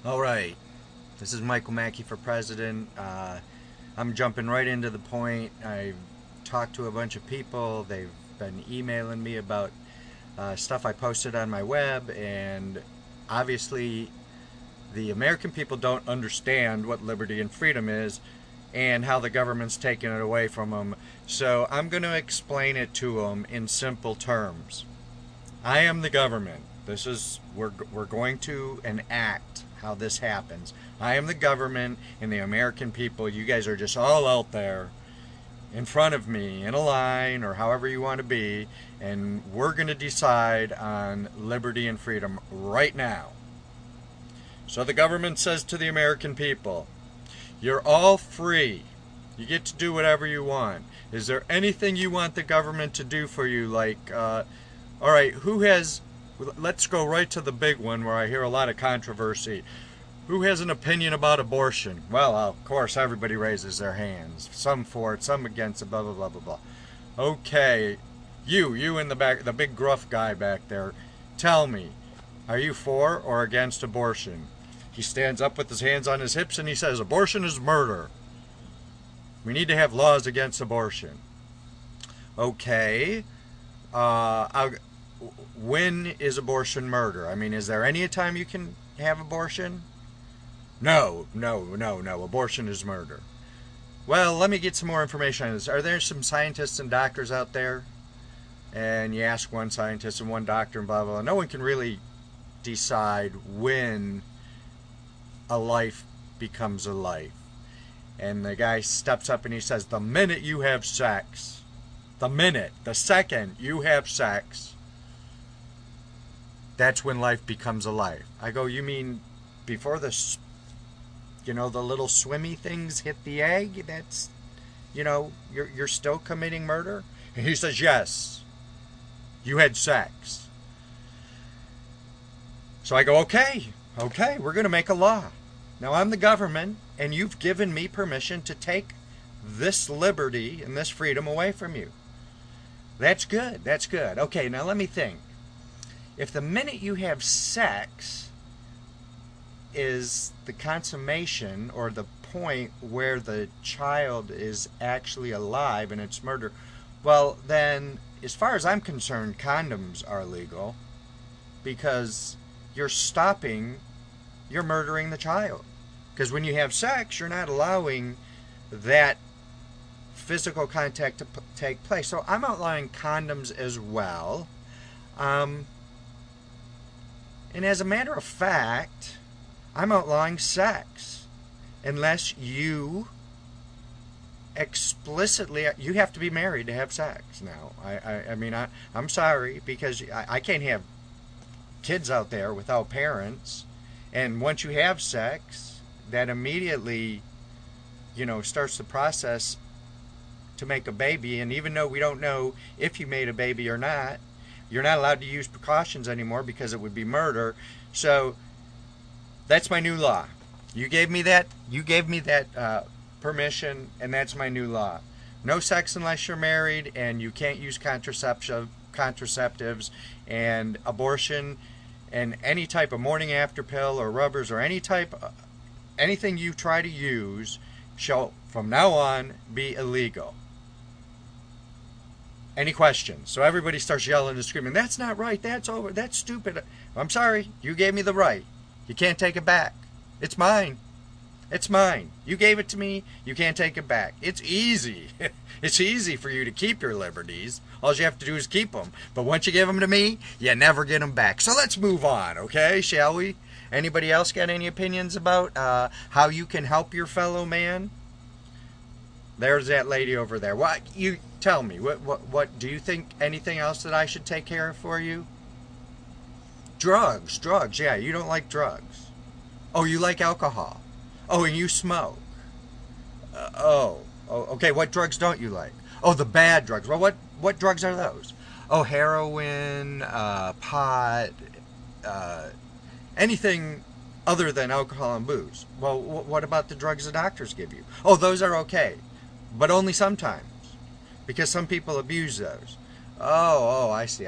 All right, this is Michael Mackey for president. I'm jumping right into the point. I've talked to a bunch of people. They've been emailing me about stuff I posted on my web, and obviously, the American people don't understand what liberty and freedom is and how the government's taking it away from them. So I'm going to explain it to them in simple terms. I am the government. We're going to enact how this happens. I am the government and the American people. You guys are just all out there in front of me in a line or however you want to be, and we're going to decide on liberty and freedom right now. So the government says to the American people, you're all free. You get to do whatever you want. Is there anything you want the government to do for you? All right, let's go right to the big one where I hear a lot of controversy. Who has an opinion about abortion? Well, of course, everybody raises their hands. Some for it, some against it, blah, blah, blah, blah, blah. Okay, you in the back, the big gruff guy back there, tell me, are you for or against abortion? He stands up with his hands on his hips and he says, abortion is murder. We need to have laws against abortion. Okay, when is abortion murder? I mean, is there any time you can have abortion? No. Abortion is murder. Well, let me get some more information on this. Are there some scientists and doctors out there? And you ask one scientist and one doctor and blah, blah, blah. No one can really decide when a life becomes a life. And the guy steps up and he says, the minute you have sex, the second you have sex, that's when life becomes a life. I go, you mean before the little swimmy things hit the egg? That's, you're still committing murder? And he says, yes, you had sex. So I go, okay, we're going to make a law. Now I'm the government, and you've given me permission to take this liberty and this freedom away from you. That's good. Okay, now let me think. If the minute you have sex is the consummation or the point where the child is actually alive and it's murder, well then, as far as I'm concerned, condoms are legal because you're murdering the child. Because when you have sex, you're not allowing that physical contact to take place. So I'm outlawing condoms as well. And as a matter of fact, I'm outlawing sex. Unless you explicitly, you have to be married to have sex now. I'm sorry, because I can't have kids out there without parents. And once you have sex, that immediately, starts the process to make a baby. And even though we don't know if you made a baby or not, you're not allowed to use precautions anymore because it would be murder. So that's my new law. You gave me that permission, and that's my new law. No sex unless you're married, and you can't use contraceptives, and abortion and any type of morning after pill or rubbers or anything you try to use shall from now on be illegal. Any questions? So everybody starts yelling and screaming, that's not right, that's over, that's stupid. I'm sorry, you gave me the right. You can't take it back. It's mine. You gave it to me, you can't take it back. It's easy. It's easy for you to keep your liberties. All you have to do is keep them. But once you give them to me, you never get them back. So let's move on, okay? Shall we? Anybody else got any opinions about how you can help your fellow man? There's that lady over there. What you tell me? What do you think? Anything else that I should take care of for you? Drugs. Yeah, you don't like drugs. Oh, you like alcohol. Oh, and you smoke. Okay. What drugs don't you like? Oh, the bad drugs. Well, what drugs are those? Oh, heroin, pot, anything other than alcohol and booze. Well, what about the drugs the doctors give you? Oh, those are okay, but only sometimes, because some people abuse those. I see.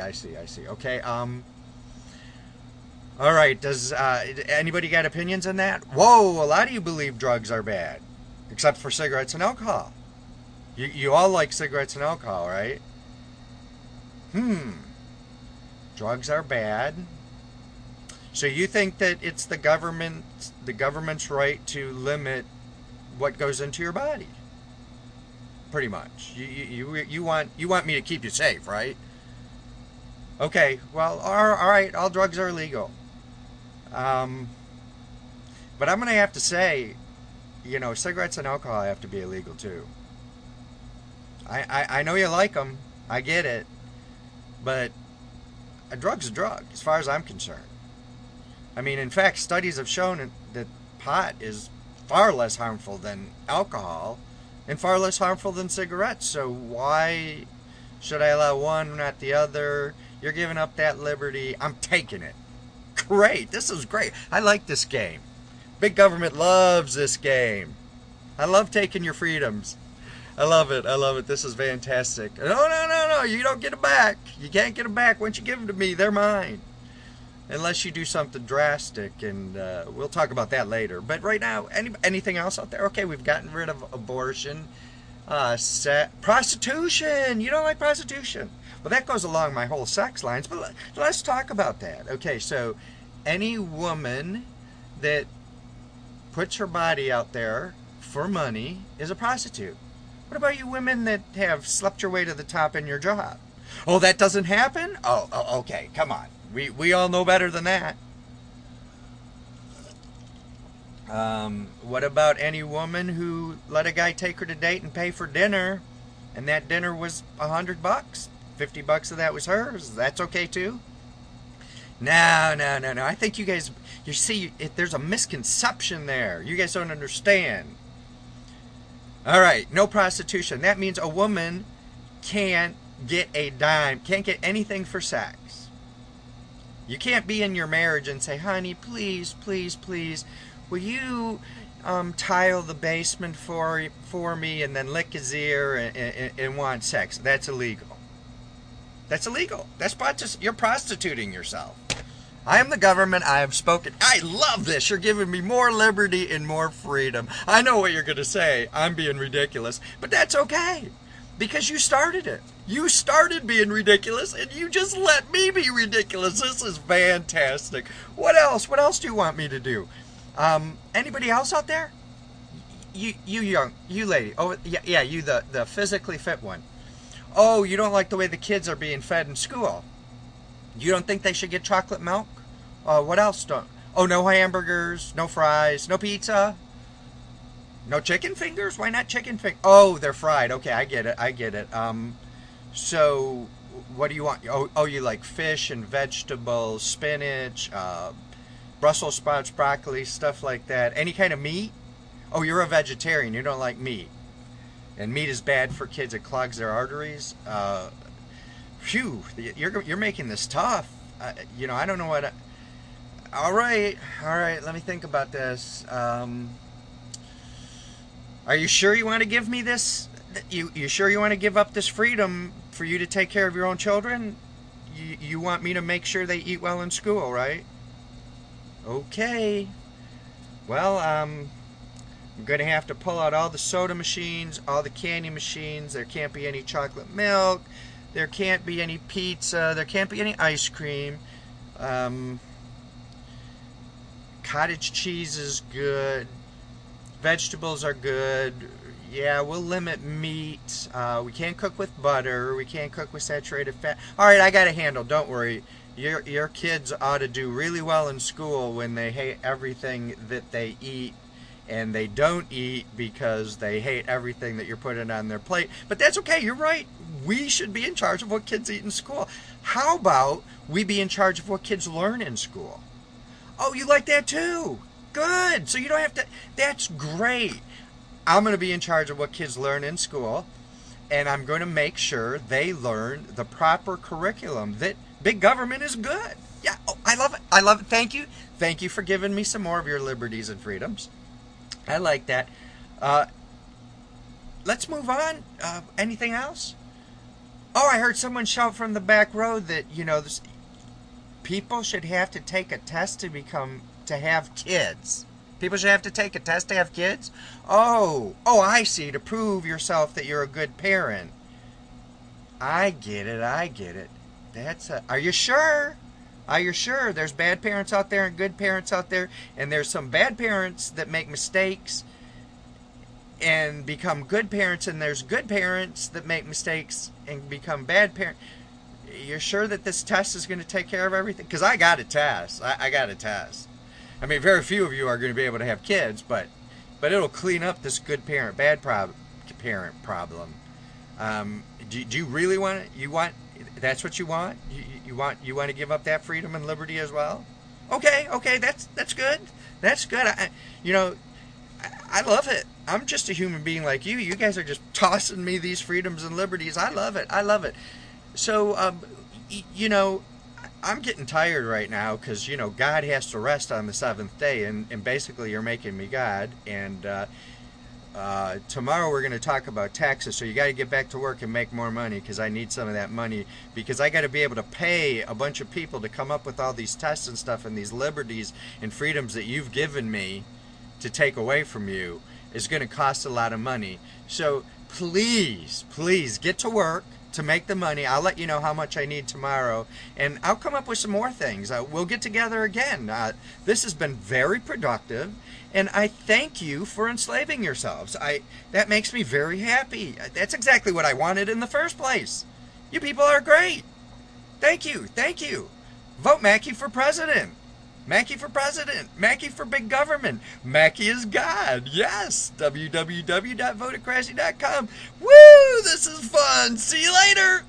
Okay. All right, does anybody got opinions on that? Whoa, a lot of you believe drugs are bad, except for cigarettes and alcohol. You all like cigarettes and alcohol, right? Drugs are bad. So you think that it's the government's right to limit what goes into your body? Pretty much. You want me to keep you safe, right? Okay. Well, all right. All drugs are illegal. But I'm gonna have to say, cigarettes and alcohol have to be illegal too. I know you like them. I get it. But a drug's a drug, as far as I'm concerned. I mean, in fact, studies have shown that pot is far less harmful than alcohol and far less harmful than cigarettes. So why should I allow one, not the other? You're giving up that liberty. I'm taking it. Great. This is great. I like this game. Big government loves this game. I love taking your freedoms. I love it. I love it. This is fantastic. No. You don't get them back. You can't get them back. Once you give them to me, they're mine. Unless you do something drastic, and we'll talk about that later. But right now, anything else out there? Okay, we've gotten rid of abortion. Prostitution. You don't like prostitution. Well, that goes along my whole sex lines, but let's talk about that. Okay, so any woman that puts her body out there for money is a prostitute. What about you women that have slept your way to the top in your job? Oh, that doesn't happen? Oh, okay, come on. We all know better than that. What about any woman who let a guy take her to date and pay for dinner, and that dinner was $100? $50 of that was hers. That's okay too? No. I think you guys, you see, there's a misconception there. You guys don't understand. All right, no prostitution. That means a woman can't get a dime, can't get anything for sex. You can't be in your marriage and say, honey, please, will you tile the basement for me, and then lick his ear and want sex? That's illegal. That's illegal. You're prostituting yourself. I am the government. I have spoken. I love this. You're giving me more liberty and more freedom. I know what you're going to say. I'm being ridiculous. But that's okay. Because you started it. You started being ridiculous, and you just let me be ridiculous. This is fantastic. What else? What else do you want me to do? Anybody else out there? You lady. Oh, yeah, you the physically fit one. Oh, you don't like the way the kids are being fed in school. You don't think they should get chocolate milk? What else don't? Oh, no hamburgers, no fries, no pizza. No chicken fingers? Why not chicken fingers? Oh, they're fried. Okay, I get it. So what do you want? Oh, you like fish and vegetables, spinach, Brussels sprouts, broccoli, stuff like that. Any kind of meat? Oh, you're a vegetarian. You don't like meat. And meat is bad for kids. It clogs their arteries. Phew, you're making this tough. I don't know what. All right. Let me think about this. Are you sure you want to give me this? You sure you want to give up this freedom for you to take care of your own children? You want me to make sure they eat well in school, right? Okay. Well, I'm going to have to pull out all the soda machines, all the candy machines. There can't be any chocolate milk. There can't be any pizza. There can't be any ice cream. Cottage cheese is good. Vegetables are good. Yeah, we'll limit meat. We can't cook with butter. We can't cook with saturated fat. All right, I got a handle. Don't worry. Your kids ought to do really well in school when they hate everything that they eat, and they don't eat because they hate everything that you're putting on their plate. But that's okay. You're right. We should be in charge of what kids eat in school. How about we be in charge of what kids learn in school? Oh, you like that too? Good. So you don't have to. That's great. I'm going to be in charge of what kids learn in school, and I'm going to make sure they learn the proper curriculum. That big government is good. Yeah, I love it. I love it. Thank you. Thank you for giving me some more of your liberties and freedoms. I like that. Let's move on. Anything else? Oh, I heard someone shout from the back row that, people should have to take a test to have kids. People should have to take a test to have kids? Oh, I see, to prove yourself that you're a good parent. I get it. Are you sure? Are you sure? There's bad parents out there and good parents out there, and there's some bad parents that make mistakes and become good parents, and there's good parents that make mistakes and become bad parents. You're sure that this test is going to take care of everything? Because I got a test. I got a test. I mean, very few of you are going to be able to have kids, but it'll clean up this good parent, bad parent problem. Do you really want it? That's what you want? You want to give up that freedom and liberty as well? Okay, that's good. That's good. I love it. I'm just a human being like you. You guys are just tossing me these freedoms and liberties. I love it. So, I'm getting tired right now because, God has to rest on the seventh day, and basically you're making me God. And tomorrow we're going to talk about taxes, so you got to get back to work and make more money, because I need some of that money, because I got to be able to pay a bunch of people to come up with all these tests and stuff, and these liberties and freedoms that you've given me to take away from you is going to cost a lot of money. So please get to work to make the money. I'll let you know how much I need tomorrow, and I'll come up with some more things. We'll get together again. This has been very productive, and I thank you for enslaving yourselves. That makes me very happy. That's exactly what I wanted in the first place. You people are great. Thank you. Vote Mackey for president. Mackey for president. Mackey for big government. Mackey is God. Yes. www.voteacrazy.com. Woo! This is fun. See you later.